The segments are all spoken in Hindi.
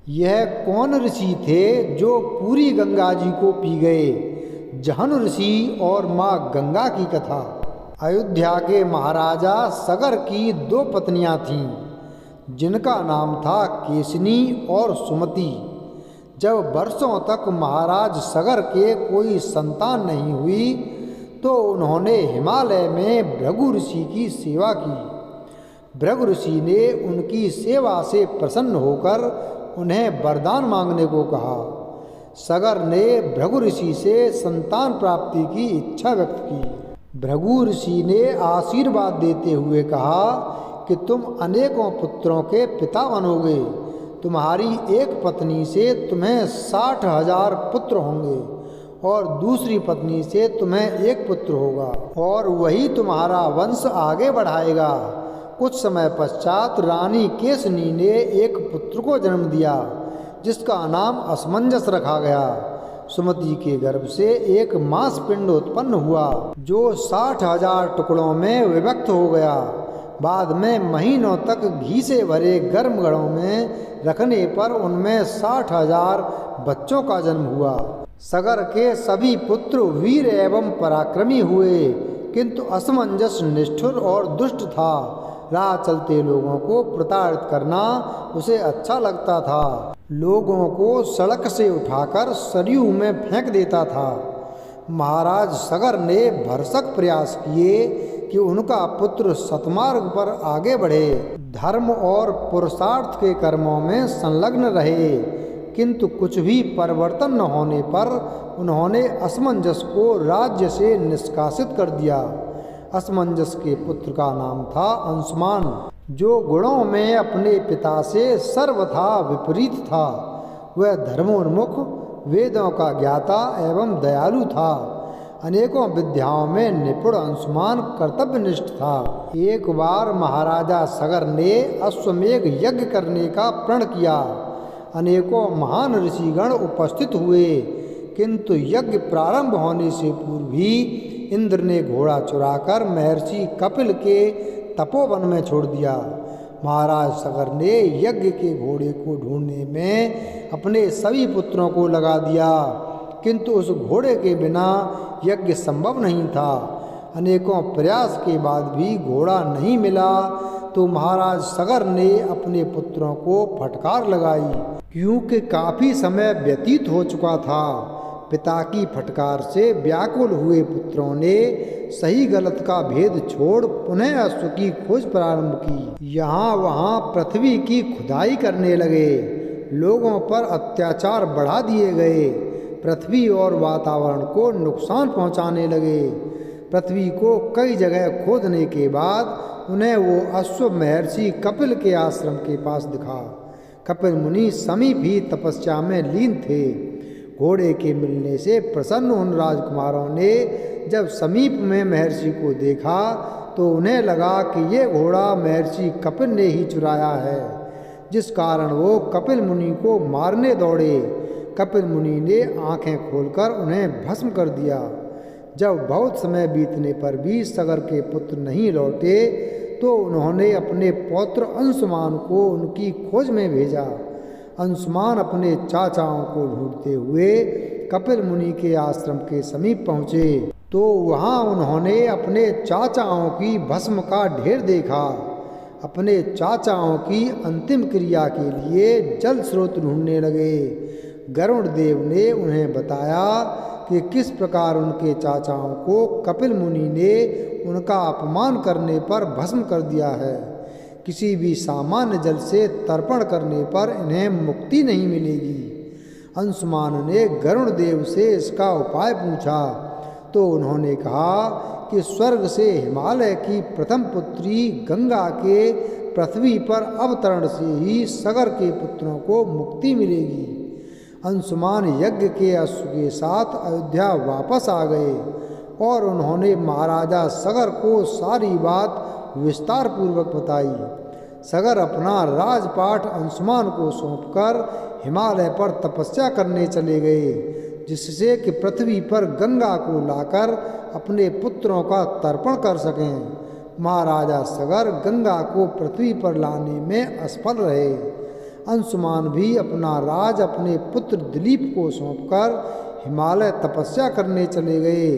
यह कौन ऋषि थे जो पूरी गंगा जी को पी गए? जहनु ऋषि और माँ गंगा की कथा। अयोध्या के महाराजा सगर की 2 पत्नियां थीं, जिनका नाम था केसनी और सुमति। जब वर्षों तक महाराज सगर के कोई संतान नहीं हुई, तो उन्होंने हिमालय में भृगु ऋषि की सेवा की। भृगु ऋषि ने उनकी सेवा से प्रसन्न होकर उन्हें वरदान मांगने को कहा। सगर ने भृगु ऋषि से संतान प्राप्ति की इच्छा व्यक्त की। भृगु ऋषि ने आशीर्वाद देते हुए कहा कि तुम अनेकों पुत्रों के पिता बनोगे। तुम्हारी एक पत्नी से तुम्हें 60,000 पुत्र होंगे और दूसरी पत्नी से तुम्हें एक पुत्र होगा, और वही तुम्हारा वंश आगे बढ़ाएगा। कुछ समय पश्चात रानी केसनी ने एक पुत्र को जन्म दिया, जिसका नाम असमंजस रखा गया। सुमति के गर्भ से एक मांसपिंड उत्पन्न हुआ, जो 60,000 टुकड़ों में विभक्त हो गया। बाद में महीनों तक घी से भरे गर्म घड़ों में रखने पर उनमें 60,000 बच्चों का जन्म हुआ। सगर के सभी पुत्र वीर एवं पराक्रमी हुए, किंतु असमंजस निष्ठुर और दुष्ट था। राह चलते लोगों को प्रताड़ित करना उसे अच्छा लगता था। लोगों को सड़क से उठाकर सरयू में फेंक देता था। महाराज सगर ने भरसक प्रयास किए कि उनका पुत्र सतमार्ग पर आगे बढ़े, धर्म और पुरुषार्थ के कर्मों में संलग्न रहे, किंतु कुछ भी परिवर्तन न होने पर उन्होंने असमंजस को राज्य से निष्कासित कर दिया। असमंजस के पुत्र का नाम था अंशुमान, जो गुणों में अपने पिता से सर्वथा विपरीत था। वह धर्मोन्मुख, वेदों का ज्ञाता एवं दयालु था। अनेकों विद्याओं में निपुण अंशुमान कर्तव्यनिष्ठ था। एक बार महाराजा सगर ने अश्वमेघ यज्ञ करने का प्रण किया। अनेकों महान ऋषिगण उपस्थित हुए, किंतु यज्ञ प्रारंभ होने से पूर्व ही इंद्र ने घोड़ा चुराकर महर्षि कपिल के तपोवन में छोड़ दिया। महाराज सगर ने यज्ञ के घोड़े को ढूंढने में अपने सभी पुत्रों को लगा दिया, किंतु उस घोड़े के बिना यज्ञ संभव नहीं था। अनेकों प्रयास के बाद भी घोड़ा नहीं मिला, तो महाराज सगर ने अपने पुत्रों को फटकार लगाई, क्योंकि काफी समय व्यतीत हो चुका था। पिता की फटकार से व्याकुल हुए पुत्रों ने सही गलत का भेद छोड़ पुनः अश्व की खोज प्रारंभ की। यहाँ वहाँ पृथ्वी की खुदाई करने लगे। लोगों पर अत्याचार बढ़ा दिए गए। पृथ्वी और वातावरण को नुकसान पहुँचाने लगे। पृथ्वी को कई जगह खोदने के बाद उन्हें वो अश्व महर्षि कपिल के आश्रम के पास दिखा। कपिल मुनि समीप ही तपस्या में लीन थे। घोड़े के मिलने से प्रसन्न उन राजकुमारों ने जब समीप में महर्षि को देखा, तो उन्हें लगा कि ये घोड़ा महर्षि कपिल ने ही चुराया है, जिस कारण वो कपिल मुनि को मारने दौड़े। कपिल मुनि ने आंखें खोलकर उन्हें भस्म कर दिया। जब बहुत समय बीतने पर भी सगर के पुत्र नहीं लौटे, तो उन्होंने अपने पौत्र अंशुमान को उनकी खोज में भेजा। अंशुमान अपने चाचाओं को ढूंढते हुए कपिल मुनि के आश्रम के समीप पहुँचे, तो वहाँ उन्होंने अपने चाचाओं की भस्म का ढेर देखा। अपने चाचाओं की अंतिम क्रिया के लिए जल स्रोत ढूंढने लगे। गरुड़ देव ने उन्हें बताया कि किस प्रकार उनके चाचाओं को कपिल मुनि ने उनका अपमान करने पर भस्म कर दिया है। किसी भी सामान्य जल से तर्पण करने पर इन्हें मुक्ति नहीं मिलेगी। अंशुमान ने गरुड़ देव से इसका उपाय पूछा, तो उन्होंने कहा कि स्वर्ग से हिमालय की प्रथम पुत्री गंगा के पृथ्वी पर अवतरण से ही सगर के पुत्रों को मुक्ति मिलेगी। अंशुमान यज्ञ के अश्व के साथ अयोध्या वापस आ गए और उन्होंने महाराजा सगर को सारी बात विस्तार पूर्वक बताई। सगर अपना राजपाट अंशुमान को सौंपकर हिमालय पर तपस्या करने चले गए, जिससे कि पृथ्वी पर गंगा को लाकर अपने पुत्रों का तर्पण कर सकें। महाराजा सगर गंगा को पृथ्वी पर लाने में असफल रहे। अंशुमान भी अपना राज अपने पुत्र दिलीप को सौंपकर हिमालय तपस्या करने चले गए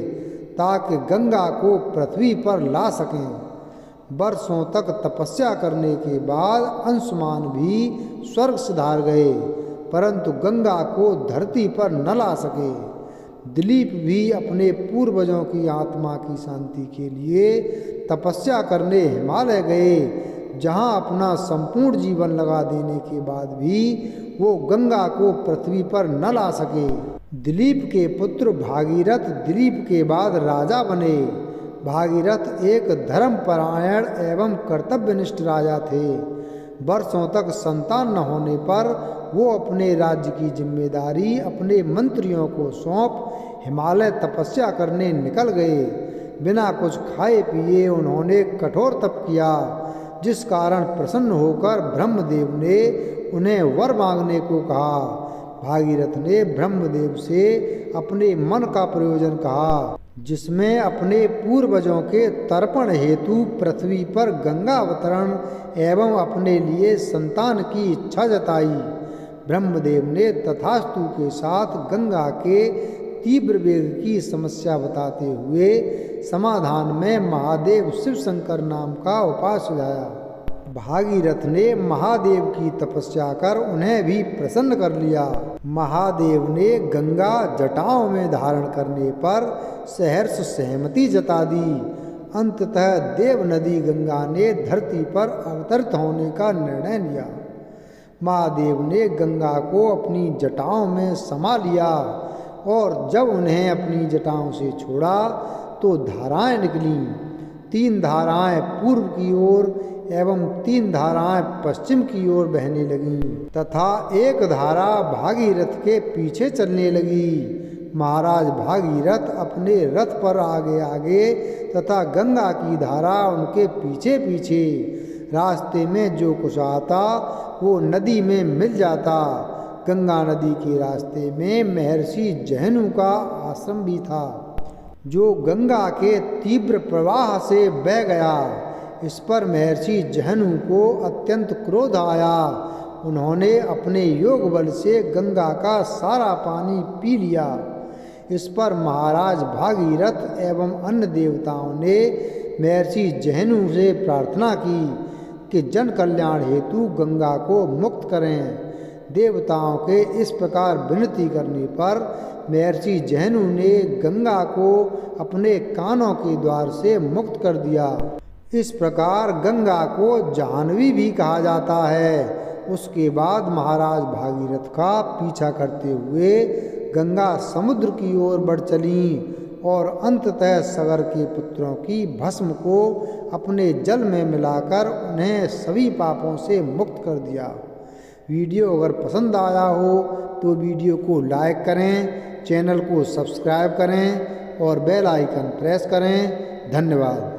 ताकि गंगा को पृथ्वी पर ला सकें। वर्षों तक तपस्या करने के बाद अंशुमान भी स्वर्ग सिधार गए, परंतु गंगा को धरती पर न ला सके। दिलीप भी अपने पूर्वजों की आत्मा की शांति के लिए तपस्या करने हिमालय गए, जहां अपना संपूर्ण जीवन लगा देने के बाद भी वो गंगा को पृथ्वी पर न ला सके। दिलीप के पुत्र भागीरथ दिलीप के बाद राजा बने। भागीरथ एक धर्मपरायण एवं कर्तव्यनिष्ठ राजा थे। वर्षों तक संतान न होने पर वो अपने राज्य की जिम्मेदारी अपने मंत्रियों को सौंप हिमालय तपस्या करने निकल गए। बिना कुछ खाए पिए उन्होंने कठोर तप किया, जिस कारण प्रसन्न होकर ब्रह्मदेव ने उन्हें वर मांगने को कहा। भागीरथ ने ब्रह्मदेव से अपने मन का प्रयोजन कहा, जिसमें अपने पूर्वजों के तर्पण हेतु पृथ्वी पर गंगा अवतरण एवं अपने लिए संतान की इच्छा जताई। ब्रह्मदेव ने तथास्तु के साथ गंगा के तीव्र वेग की समस्या बताते हुए समाधान में महादेव शिव शंकर नाम का उपाय सुझाया। भागीरथ ने महादेव की तपस्या कर उन्हें भी प्रसन्न कर लिया। महादेव ने गंगा जटाओं में धारण करने पर सहर्ष सहमति जता दी। अंततः देव नदी गंगा ने धरती पर अवतरित होने का निर्णय लिया। महादेव ने गंगा को अपनी जटाओं में समा लिया और जब उन्हें अपनी जटाओं से छोड़ा तो धाराएं निकलीं। 3 धाराएं पूर्व की ओर एवं 3 धाराएं पश्चिम की ओर बहने लगीं तथा एक धारा भागीरथ के पीछे चलने लगी। महाराज भागीरथ अपने रथ पर आगे आगे तथा गंगा की धारा उनके पीछे पीछे। रास्ते में जो कुछ आता वो नदी में मिल जाता। गंगा नदी के रास्ते में महर्षि जहनु का आश्रम भी था, जो गंगा के तीव्र प्रवाह से बह गया। इस पर महर्षि जहनु को अत्यंत क्रोध आया। उन्होंने अपने योग बल से गंगा का सारा पानी पी लिया। इस पर महाराज भागीरथ एवं अन्य देवताओं ने महर्षि जहनु से प्रार्थना की कि जन कल्याण हेतु गंगा को मुक्त करें। देवताओं के इस प्रकार विनती करने पर महर्षि जहनु ने गंगा को अपने कानों के द्वार से मुक्त कर दिया। इस प्रकार गंगा को जाह्नवी भी कहा जाता है। उसके बाद महाराज भागीरथ का पीछा करते हुए गंगा समुद्र की ओर बढ़ चली और अंततः सगर के पुत्रों की भस्म को अपने जल में मिलाकर उन्हें सभी पापों से मुक्त कर दिया। वीडियो अगर पसंद आया हो तो वीडियो को लाइक करें, चैनल को सब्सक्राइब करें और बेल आइकन प्रेस करें। धन्यवाद।